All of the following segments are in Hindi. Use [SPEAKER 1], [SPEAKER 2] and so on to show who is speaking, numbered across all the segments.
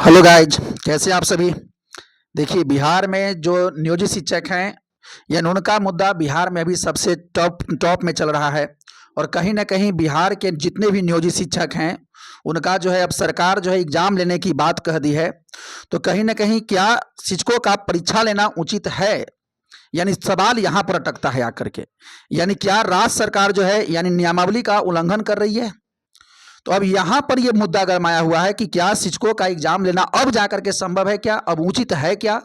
[SPEAKER 1] हेलो गाइज, कैसे आप सभी। देखिए, बिहार में जो नियोजित शिक्षक हैं या उनका मुद्दा बिहार में अभी सबसे टॉप टॉप में चल रहा है। और कहीं ना कहीं बिहार के जितने भी नियोजित शिक्षक हैं उनका जो है अब सरकार जो है एग्जाम लेने की बात कह दी है। तो कहीं ना कहीं क्या शिक्षकों का परीक्षा लेना उचित है, यानी सवाल यहाँ पर अटकता है आकर के। यानी क्या राज्य सरकार जो है यानी नियमावली का उल्लंघन कर रही है। तो अब यहाँ पर यह मुद्दा गरमाया हुआ है कि क्या शिक्षकों का एग्जाम लेना अब जाकर के संभव है, क्या अब उचित है क्या।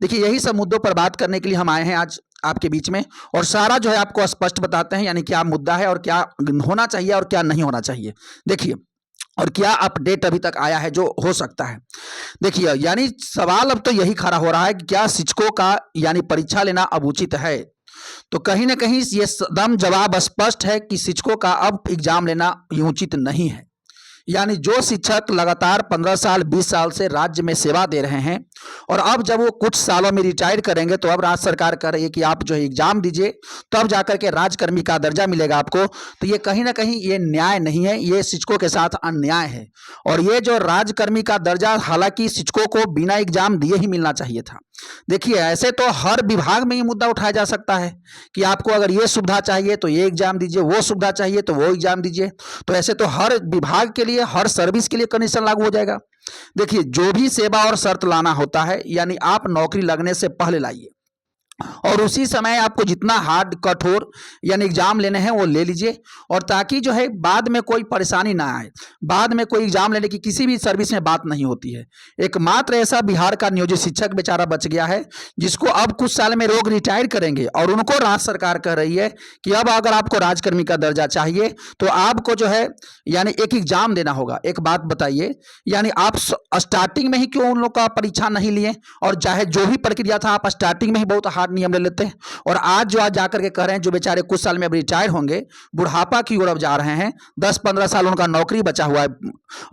[SPEAKER 1] देखिए, यही सब मुद्दों पर बात करने के लिए हम आए हैं आज आपके बीच में, और सारा जो है आपको स्पष्ट बताते हैं यानी क्या मुद्दा है और क्या होना चाहिए और क्या नहीं होना चाहिए। देखिए, और क्या अपडेट अभी तक आया है जो हो सकता है। देखिए, यानी सवाल अब तो यही खड़ा हो रहा है कि क्या शिक्षकों का यानी परीक्षा लेना अब उचित है। तो कहीं ना कहीं ये एकदम जवाब स्पष्ट है कि शिक्षकों का अब एग्जाम लेना उचित नहीं है। यानी जो शिक्षक लगातार 15 साल 20 साल से राज्य में सेवा दे रहे हैं और अब जब वो कुछ सालों में रिटायर करेंगे तो अब राज्य सरकार कह रही है कि आप जो है एग्जाम दीजिए, तब जाकर के राजकर्मी का दर्जा मिलेगा आपको। तो ये कहीं ना कहीं ये न्याय नहीं है, ये शिक्षकों के साथ अन्याय है। और ये जो राजकर्मी का दर्जा हालांकि शिक्षकों को बिना एग्जाम दिए ही मिलना चाहिए था। देखिए, ऐसे तो हर विभाग में ये मुद्दा उठाया जा सकता है कि आपको अगर ये सुविधा चाहिए तो ये एग्जाम दीजिए, वो सुविधा चाहिए तो वो एग्जाम दीजिए। तो ऐसे तो हर विभाग के लिए, हर सर्विस के लिए कंडीशन लागू हो जाएगा। देखिए, जो भी सेवा और शर्त लाना होता है यानी आप नौकरी लगने से पहले लाइए, और उसी समय आपको जितना हार्ड कठोर यानी एग्जाम लेने हैं वो ले लीजिए, और ताकि जो है बाद में कोई परेशानी ना आए। बाद में कोई एग्जाम लेने की किसी भी सर्विस में बात नहीं होती है। एकमात्र ऐसा बिहार का नियोजित शिक्षक बेचारा बच गया है जिसको अब कुछ साल में लोग रिटायर करेंगे, और उनको राज्य सरकार कह रही है कि अब अगर आपको राजकर्मी का दर्जा चाहिए तो आपको जो है यानी एक एग्जाम देना होगा। एक बात बताइए, यानी आप स्टार्टिंग में ही क्यों उन लोग का परीक्षा नहीं लिए, और चाहे जो भी प्रक्रिया था आप स्टार्टिंग में ही बहुत हार्ड नियम ले लेते हैं। और आज जो आज जाकर के कह रहे हैं जो बेचारे कुछ साल में अब रिटायर होंगे, बुढ़ापा की ओर अब जा रहे हैं, 10-15 साल उनका नौकरी बचा हुआ है,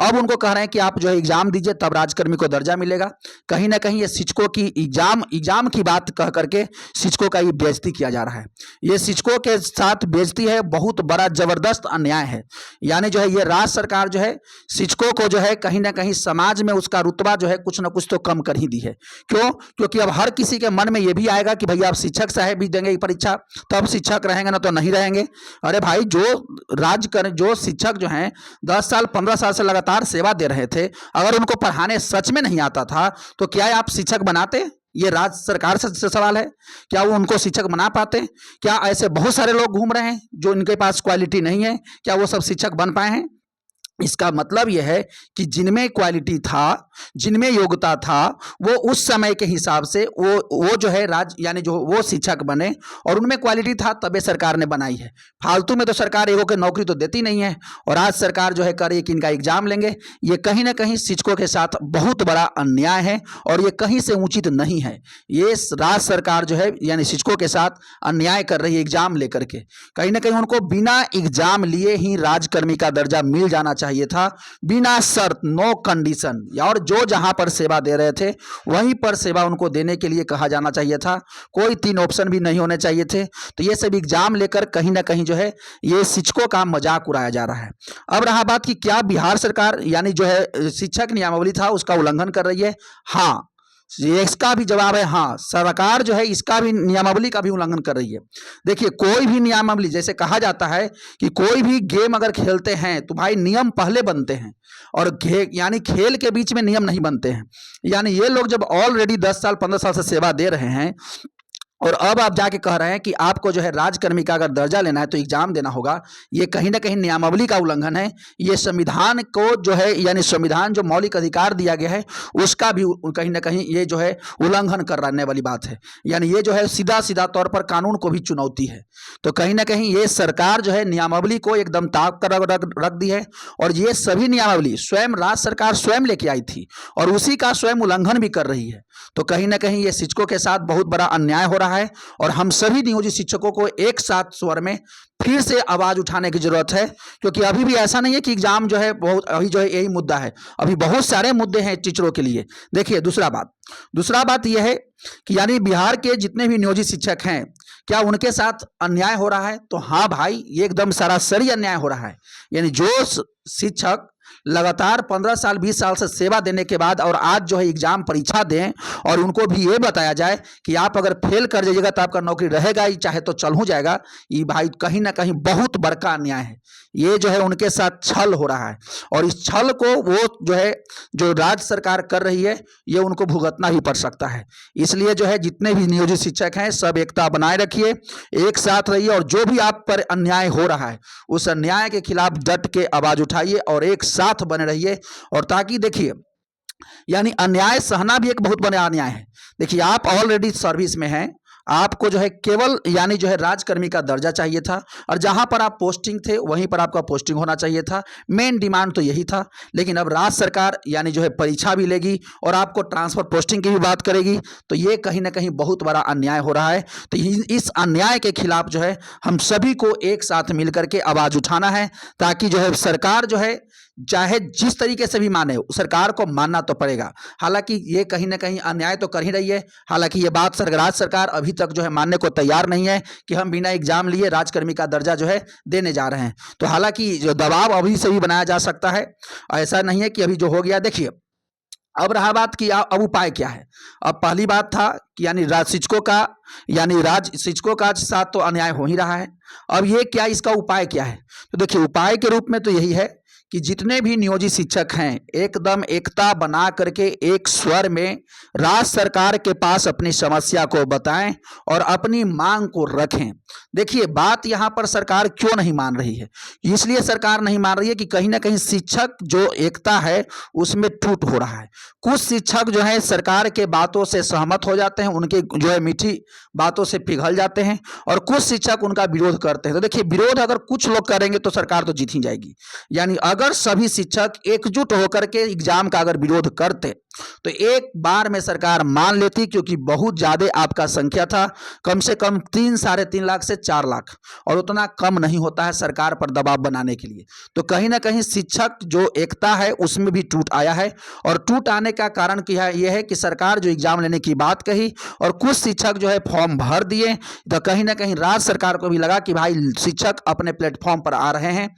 [SPEAKER 1] अब उनको कह रहे हैं कि आप जो है एग्जाम दीजिए तब राजकर्मी को दर्जा मिलेगा। कहीं ना कहीं ये शिक्षकों की एग्जाम की बात कह करके शिक्षकों का ये बेइज्जती किया जा रहा है। ये शिक्षकों के साथ बेइज्जती है, बहुत बड़ा जबरदस्त अन्याय है। यानी जो है ये राज्य सरकार जो है शिक्षकों को जो है कहीं ना कहीं समाज में उसका रुतबा जो है कुछ ना कुछ तो कम कर ही दी है। क्यों? क्योंकि अब हर किसी के मन में ये भी आएगा कि भैया आप शिक्षक साहब भी देंगे परीक्षा तब शिक्षक रहेंगे, ना तो नहीं रहेंगे। अरे भाई, जो शिक्षक जो हैं 10 साल 15 साल से लगातार सेवा दे रहे थे, अगर उनको पढ़ाने सच में नहीं आता था तो क्या आप शिक्षक बनाते? ये राज्य सरकार से सवाल है, क्या वो उनको शिक्षक बना पाते? क्या ऐसे बहुत सारे लोग घूम रहे हैं जो इनके पास क्वालिटी नहीं है, क्या वो सब शिक्षक बन पाए हैं? इसका मतलब यह है कि जिनमें क्वालिटी था, जिनमें योग्यता था, वो उस समय के हिसाब से वो जो है यानी जो वो शिक्षक बने, और उनमें क्वालिटी था तबे सरकार ने बनाई है। फालतू में तो सरकार एगो के नौकरी तो देती नहीं है, और आज सरकार जो है कर रही है कि इनका एग्जाम लेंगे। ये कहीं ना कहीं शिक्षकों के साथ बहुत बड़ा अन्याय है, और ये कहीं से उचित नहीं है। ये राज्य सरकार जो है यानी शिक्षकों के साथ अन्याय कर रही है एग्जाम लेकर के। कहीं ना कहीं उनको बिना एग्जाम लिए ही राजकर्मी का दर्जा मिल जाना चाहिए था, बिना शर्त, नो कंडीशन। और जो जहां पर सेवा दे रहे थे वहीं पर सेवा उनको देने के लिए कहा जाना चाहिए था, कोई 3 ऑप्शन भी नहीं होने चाहिए थे। तो ये सब एग्जाम लेकर कहीं ना कहीं जो है ये शिक्षकों का मजाक उड़ाया जा रहा है। अब रहा बात कि क्या बिहार सरकार यानी जो है शिक्षक नियमावली था उसका उल्लंघन कर रही है। हाँ, इसका भी जवाब है हाँ, सरकार जो है इसका भी नियमावली का भी उल्लंघन कर रही है। देखिए, कोई भी नियमावली, जैसे कहा जाता है कि कोई भी गेम अगर खेलते हैं तो भाई नियम पहले बनते हैं, और यानी खेल के बीच में नियम नहीं बनते हैं। यानी ये लोग जब ऑलरेडी 10 साल 15 साल से सेवा दे रहे हैं और अब आप जाके कह रहे हैं कि आपको जो है राजकर्मी का अगर दर्जा लेना है तो एग्जाम देना होगा, ये कहीं ना कहीं नियमावली का उल्लंघन है। ये संविधान को जो है यानी संविधान जो मौलिक अधिकार दिया गया है उसका भी कहीं ना कहीं ये जो है उल्लंघन करने वाली बात है। यानी ये जो है सीधा सीधा तौर पर कानून को भी चुनौती है। तो कहीं ना कहीं ये सरकार जो है नियमावली को एकदम ताक कर रख दी है, और ये सभी नियमावली स्वयं राज्य सरकार स्वयं लेके आई थी और उसी का स्वयं उल्लंघन भी कर रही है। तो कहीं ना कहीं ये शिक्षकों के साथ बहुत बड़ा अन्याय हो रहा है, और हम सभी नियोजित शिक्षकों को एक साथ स्वर में फिर से आवाज उठाने की जरूरत है। क्योंकि अभी भी ऐसा नहीं है कि एग्जाम जो है बहुत अभी जो है यही मुद्दा है, अभी बहुत सारे मुद्दे हैं टीचरों के लिए। देखिए, दूसरा बात यह है कि यानी बिहार के जितने भी नियोजित शिक्षक हैं क्या उनके साथ अन्याय हो रहा है? तो हाँ भाई, ये एकदम सरासरी अन्याय हो रहा है। यानी जो शिक्षक लगातार 15 साल 20 साल से सेवा देने के बाद और आज जो है एग्जाम परीक्षा दें और उनको भी ये बताया जाए कि आप अगर फेल कर जाइएगा तो आपका नौकरी रहेगा ही, चाहे तो चल हो जाएगा। ये भाई कहीं ना कहीं बहुत बड़का अन्याय है। ये जो है उनके साथ छल हो रहा है और इस छल को वो जो है जो राज्य सरकार कर रही है ये उनको भुगतना भी पड़ सकता है। इसलिए जो है जितने भी नियोजित शिक्षक हैं सब एकता बनाए रखिए, एक साथ रहिए और जो भी आप पर अन्याय हो रहा है उस अन्याय के खिलाफ डट के आवाज उठाइए और एक साथ बने रहिए। और ताकि देखिए यानी अन्याय सहना भी एक बहुत बड़ा अन्याय है। देखिए आप ऑलरेडी सर्विस में हैं, आपको जो है केवल यानी जो है राजकर्मी का दर्जा चाहिए था और जहां पर आप पोस्टिंग थे वहीं पर आपका पोस्टिंग होना चाहिए था। मेन डिमांड तो यही था। लेकिन अब राज्य सरकार यानी जो है परीक्षा भी लेगी और आपको ट्रांसफर पोस्टिंग की भी बात करेगी, तो ये कहीं ना कहीं बहुत बड़ा अन्याय हो रहा है। तो इस अन्याय के खिलाफ जो है हम सभी को एक साथ मिलकर के आवाज उठाना है, ताकि जो है सरकार जो है चाहे जिस तरीके से भी माने सरकार को मानना तो पड़ेगा। हालांकि ये कहीं ना कहीं अन्याय तो कर ही रही है। हालांकि ये बात राज्य सरकार अभी तक जो है मानने को तैयार नहीं है कि हम बिना एग्जाम लिए राजकर्मी का दर्जा जो है देने जा रहे हैं। तो हालांकि जो दबाव अभी से भी बनाया जा सकता है, ऐसा नहीं है कि अभी जो हो गया। देखिए अब रहा बात कि अब उपाय क्या है। अब पहली बात था कि यानी शिक्षकों का यानी शिक्षकों का साथ तो अन्याय हो ही रहा है। अब ये क्या, इसका उपाय क्या है? तो देखिए उपाय के रूप में तो यही है कि जितने भी नियोजित शिक्षक हैं एकदम एकता बना करके एक स्वर में राज्य सरकार के पास अपनी समस्या को बताएं और अपनी मांग को रखें। देखिए बात यहाँ पर सरकार क्यों नहीं मान रही है, इसलिए सरकार नहीं मान रही है कि कहीं ना कहीं शिक्षक जो एकता है उसमें टूट हो रहा है। कुछ शिक्षक जो है सरकार के बातों से सहमत हो जाते हैं, उनके जो है मीठी बातों से पिघल जाते हैं और कुछ शिक्षक उनका विरोध करते हैं। तो देखिए विरोध अगर कुछ लोग करेंगे तो सरकार तो जीत ही जाएगी। यानी अगर सभी शिक्षक एकजुट होकर के एग्जाम का अगर विरोध करते तो एक बार में सरकार मान लेती, क्योंकि बहुत ज्यादा आपका संख्या था, कम से कम 3-3.5 लाख से 4 लाख, और उतना कम नहीं होता है सरकार पर दबाव बनाने के लिए। तो कहीं ना कहीं शिक्षक जो एकता है उसमें भी टूट आया है और टूट आने का कारण क्या यह है कि सरकार जो एग्जाम लेने की बात कही और कुछ शिक्षक जो है फॉर्म भर दिए, तो कहीं ना कहीं राज्य सरकार को भी लगा कि भाई शिक्षक अपने प्लेटफॉर्म पर आ रहे हैं।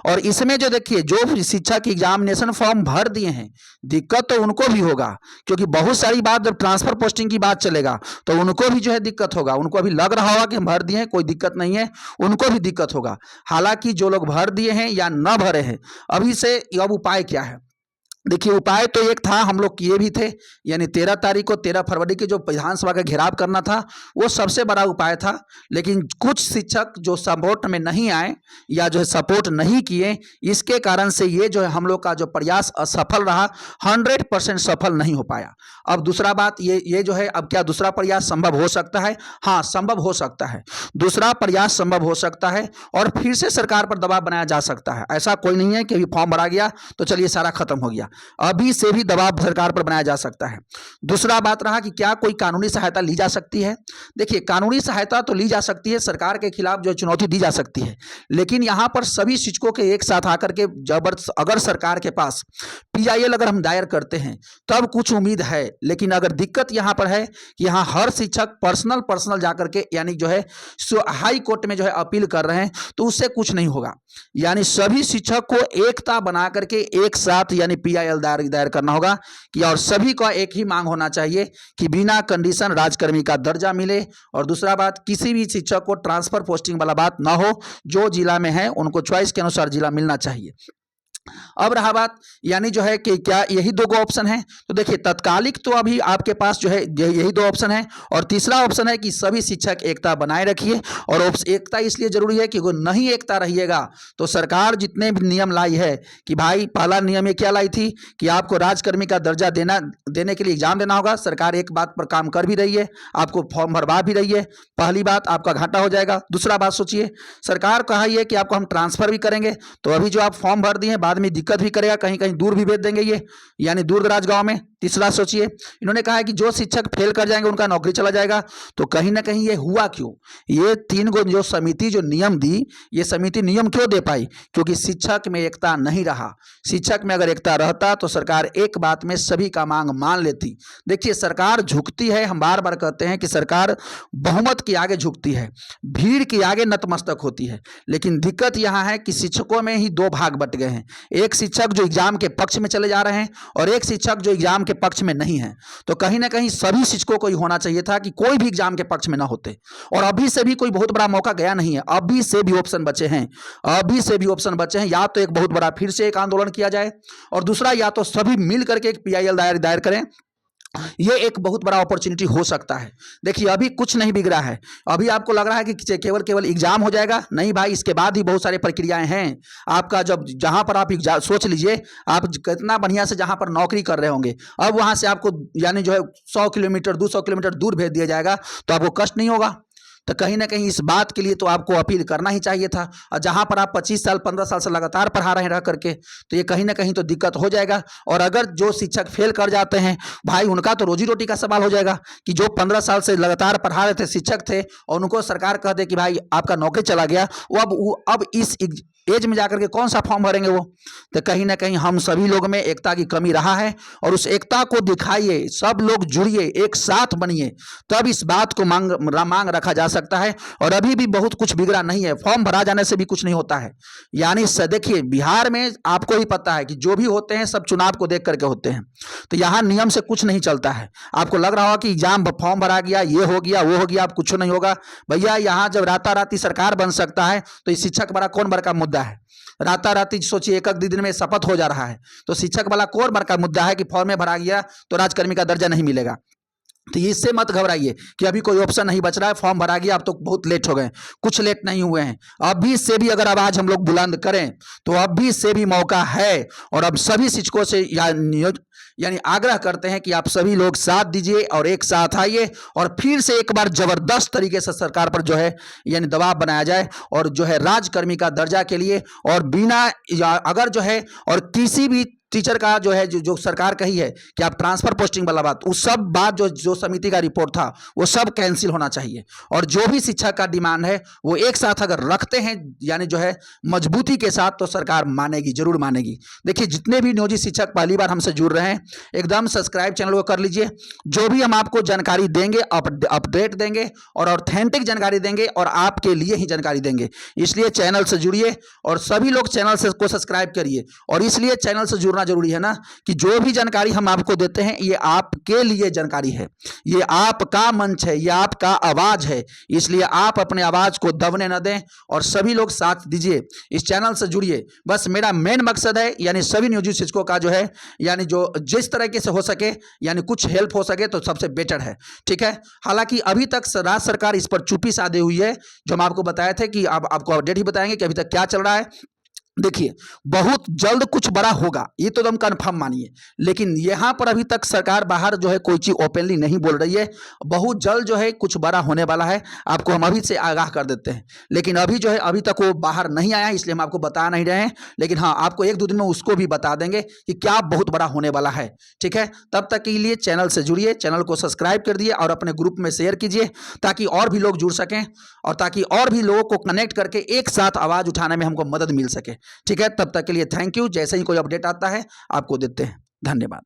[SPEAKER 1] और इसमें जो देखिए जो शिक्षक एग्जामिनेशन फॉर्म भर दिए हैं दिक्कत तो उनको भी होगा, क्योंकि बहुत सारी बात जब ट्रांसफर पोस्टिंग की बात चलेगा तो उनको भी जो है दिक्कत होगा। उनको अभी लग रहा होगा कि हम भर दिए हैं कोई दिक्कत नहीं है, उनको भी दिक्कत होगा। हालांकि जो लोग भर दिए हैं या न भरे हैं, अभी से अब उपाय क्या है? देखिए उपाय तो एक था, हम लोग किए भी थे, यानी 13 तारीख को 13 फरवरी की जो विधानसभा का घेराव करना था वो सबसे बड़ा उपाय था। लेकिन कुछ शिक्षक जो सपोर्ट में नहीं आए या जो है सपोर्ट नहीं किए, इसके कारण से ये जो है हम लोग का जो प्रयास असफल रहा, 100% सफल नहीं हो पाया। अब दूसरा बात ये जो है, अब क्या दूसरा प्रयास संभव हो सकता है? हाँ संभव हो सकता है, दूसरा प्रयास संभव हो सकता है और फिर से सरकार पर दबाव बनाया जा सकता है। ऐसा कोई नहीं है कि अभी फॉर्म भरा गया तो चलिए सारा खत्म हो गया, अभी से भी दबाव सरकार पर बनाया जा सकता है। दूसरा बात रहा कि क्या कोई कानूनी सहायता ली जा सकती है? देखिए कानूनी सहायता तो ली जा सकती है, सरकार के खिलाफ जो चुनौती दी जा सकती है, लेकिन यहां पर सभी शिक्षकों के एक साथ आकर के अगर सरकार के पास पीआईएल अगर हम दायर करते हैं तब कुछ उम्मीद है। लेकिन अगर दिक्कत यहां पर है कि यहां हर शिक्षक पर्सनल जाकर के यानी जो है हाई कोर्ट में जो है अपील कर रहे हैं, तो उससे कुछ नहीं होगा। यानी सभी शिक्षक को एकता बना करके एक साथ यानी पीआईएल दायर करना होगा कि और सभी का एक ही मांग होना चाहिए कि बिना कंडीशन राजकर्मी का दर्जा मिले। और दूसरा बात, किसी भी शिक्षक को ट्रांसफर पोस्टिंग वाला बात ना हो, जो जिला में है उनको चॉइस के अनुसार जिला मिलना चाहिए। अब रहा बात यानी जो है कि क्या यही दो ऑप्शन है? तो देखिए तत्कालिक तो अभी आपके पास जो है यही दो ऑप्शन है, और तीसरा ऑप्शन है कि सभी शिक्षक एकता बनाए रखिए। और एकता इसलिए जरूरी है कि अगर नहीं एकता रहिएगा तो सरकार जितने भी नियम लाई है कि भाई पहला नियम ये क्या लाई थी कि आपको राजकर्मी का दर्जा देने के लिए एग्जाम देना होगा। सरकार एक बात पर काम कर भी रही है, आपको फॉर्म भरवा भी रही है। पहली बात आपका घाटा हो जाएगा। दूसरा बात सोचिए, सरकार कहा है कि आपको हम ट्रांसफर भी करेंगे, तो अभी जो आप फॉर्म भर दिए बाद में दिक्कत भी करेगा, कहीं कहीं दूर भी भेज देंगे ये, यानी दूर दराज गांव में। तीसरा सोचिए, इन्होंने कहा है कि जो शिक्षक फेल कर जाएंगे उनका नौकरी चला जाएगा। तो कहीं ना कहीं ये हुआ क्यों? ये 3 गो जो समिति जो नियम दी, ये समिति नियम क्यों दे पाई? क्योंकि शिक्षक में एकता नहीं रहा। शिक्षक में अगर एकता रहता तो सरकार एक बात में सभी का मांग मान लेती। देखिए सरकार झुकती है, हम बार बार कहते हैं कि सरकार बहुमत के आगे झुकती है, भीड़ के आगे नतमस्तक होती है। लेकिन दिक्कत यहां है कि शिक्षकों में ही 2 भाग बट गए हैं। एक शिक्षक जो एग्जाम के पक्ष में चले जा रहे हैं और एक शिक्षक जो एग्जाम के पक्ष में नहीं है। तो कहीं ना कहीं सभी शिक्षकों को ही होना चाहिए था कि कोई भी एग्जाम के पक्ष में ना होते। और अभी से भी कोई बहुत बड़ा मौका गया नहीं है, अभी से भी ऑप्शन बचे हैं, अभी से भी ऑप्शन बचे हैं। या तो एक बहुत बड़ा फिर से एक आंदोलन किया जाए और दूसरा या तो सभी मिल करके एक PIL दायर करें। ये एक बहुत बड़ा अपॉर्चुनिटी हो सकता है। देखिए अभी कुछ नहीं बिगड़ा है। अभी आपको लग रहा है कि केवल एग्जाम हो जाएगा, नहीं भाई, इसके बाद ही बहुत सारे प्रक्रियाएं हैं आपका। जब जहां पर आप सोच लीजिए आप कितना बढ़िया से जहां पर नौकरी कर रहे होंगे, अब वहां से आपको यानी जो है 100 किलोमीटर 200 किलोमीटर दूर भेज दिया जाएगा तो आपको कष्ट नहीं होगा। तो कहीं ना कहीं इस बात के लिए तो आपको अपील करना ही चाहिए था। और जहां पर आप 25 साल 15 साल से लगातार पढ़ा रहे हैं रह करके, तो ये कहीं ना कहीं तो दिक्कत हो जाएगा। और अगर जो शिक्षक फेल कर जाते हैं भाई, उनका तो रोजी रोटी का सवाल हो जाएगा कि जो 15 साल से लगातार पढ़ा रहे थे, शिक्षक थे, और उनको सरकार कह दे कि भाई आपका नौकरी चला गया, वो अब इस एज में जाकर के कौन सा फॉर्म भरेंगे वो। तो कहीं ना कहीं हम सभी लोग में एकता की कमी रहा है और उस एकता को दिखाइए, सब लोग जुड़िए, एक साथ बनिए, तब इस बात को मांग रखा जा सकता है। और अभी भी बहुत कुछ बिगड़ा नहीं है, फॉर्म भरा जाने से भी कुछ नहीं होता है। यानी देखिए बिहार में आपको ही पता है कि जो भी होते हैं सब चुनाव को देख करके होते हैं, तो यहाँ नियम से कुछ नहीं चलता है। आपको लग रहा होगा कि एग्जाम फॉर्म भरा गया, ये हो गया वो हो गया, अब कुछ नहीं होगा। भैया यहाँ जब राताराती सरकार बन सकता है तो इस शिक्षक बड़ा कौन बड़ा मुद्दा है। राताराती सोचिए एक दिन में शपथ हो जा रहा है, तो शिक्षक वाला कौन बड़ा मुद्दा है कि फॉर्म में भरा गया तो राजकर्मी का दर्जा नहीं मिलेगा। तो इससे मत घबराइए कि अभी कोई ऑप्शन नहीं बच रहा है, फॉर्म भरा गया, अब तो बहुत लेट हो गए। कुछ लेट नहीं हुए हैं, अभी से भी अगर आवाज हम लोग बुलंद करें तो अभी से भी मौका है। और अब सभी शिक्षकों से यानी आग्रह करते हैं कि आप सभी लोग साथ दीजिए और एक साथ आइए और फिर से एक बार जबरदस्त तरीके से सरकार पर जो है यानी दबाव बनाया जाए और जो है राजकर्मी का दर्जा के लिए, और बिना अगर जो है और किसी भी टीचर का जो है जो सरकार कही है कि आप ट्रांसफर पोस्टिंग वाला बात, उस सब बात जो समिति का रिपोर्ट था वो सब कैंसिल होना चाहिए। और जो भी शिक्षक का डिमांड है वो एक साथ अगर रखते हैं यानी जो है मजबूती के साथ, तो सरकार मानेगी, जरूर मानेगी। देखिए जितने भी नियोजित शिक्षक पहली बार हमसे जुड़ रहे हैं, एकदम सब्सक्राइब चैनल को कर लीजिए। जो भी हम आपको जानकारी देंगे अपडेट देंगे और ऑथेंटिक जानकारी देंगे और आपके लिए ही जानकारी देंगे। इसलिए चैनल से जुड़िए और सभी लोग चैनल से को सब्सक्राइब करिए। और इसलिए चैनल से जुड़ना जरूरी है ना कि जो भी जानकारी हम आपको देते हैं ये आपके लिए जानकारी है, ये आपका मंच है, ये आपका आवाज है। इसलिए आप अपने आवाज को दबने न दें और सभी लोग साथ दीजिए, इस चैनल से जुड़िए। बस मेरा मेन मकसद है यानी सभी नियोजित शिक्षकों का जो है यानी जो जिस तरीके से हो सके यानी कुछ हेल्प हो सके तो सबसे बेटर है, ठीक है। हालांकि अभी तक राज्य सरकार इस पर चुप्पी साधे हुई है, जो हम आपको बताए थे कि अब आपको अपडेट ही बताएंगे कि अभी तक क्या चल रहा है। देखिए बहुत जल्द कुछ बड़ा होगा, ये तो एकदम कंफर्म मानिए। लेकिन यहां पर अभी तक सरकार बाहर जो है कोई चीज ओपनली नहीं बोल रही है। बहुत जल्द जो है कुछ बड़ा होने वाला है, आपको हम अभी से आगाह कर देते हैं। लेकिन अभी जो है अभी तक वो बाहर नहीं आया, इसलिए हम आपको बता नहीं रहे हैं। लेकिन हाँ, आपको 1-2 दिन में उसको भी बता देंगे कि क्या बहुत बड़ा होने वाला है, ठीक है। तब तक के लिए चैनल से जुड़िए, चैनल को सब्सक्राइब कर दिए और अपने ग्रुप में शेयर कीजिए ताकि और भी लोग जुड़ सकें और ताकि और भी लोगों को कनेक्ट करके एक साथ आवाज उठाने में हमको मदद मिल सके, ठीक है। तब तक के लिए थैंक यू। जैसे ही कोई अपडेट आता है आपको देते हैं। धन्यवाद।